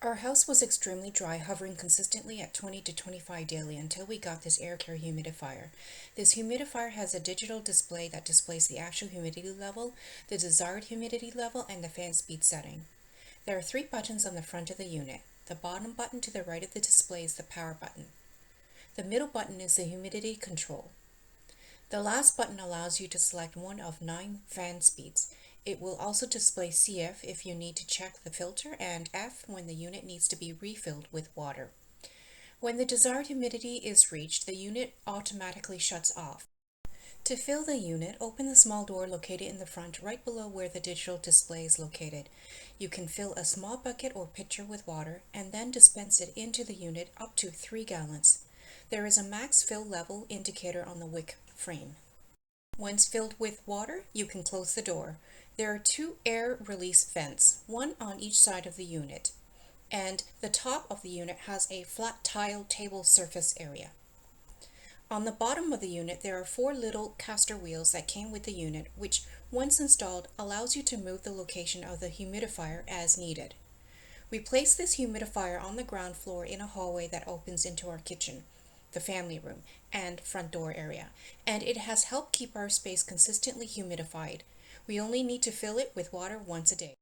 Our house was extremely dry, hovering consistently at 20 to 25 daily until we got this Aircare humidifier. This humidifier has a digital display that displays the actual humidity level, the desired humidity level, and the fan speed setting. There are 3 buttons on the front of the unit. The bottom button to the right of the display is the power button. The middle button is the humidity control. The last button allows you to select one of 9 fan speeds. It will also display CF if you need to check the filter and F when the unit needs to be refilled with water. When the desired humidity is reached, the unit automatically shuts off. To fill the unit, open the small door located in the front right below where the digital display is located. You can fill a small bucket or pitcher with water and then dispense it into the unit up to 3 gallons. There is a max fill level indicator on the wick frame. Once filled with water, you can close the door. There are 2 air release vents, one on each side of the unit, and the top of the unit has a flat tile table surface area. On the bottom of the unit, there are 4 little caster wheels that came with the unit, which, once installed, allows you to move the location of the humidifier as needed. We placed this humidifier on the ground floor in a hallway that opens into our kitchen, the family room, and front door area, and it has helped keep our space consistently humidified. We only need to fill it with water once a day.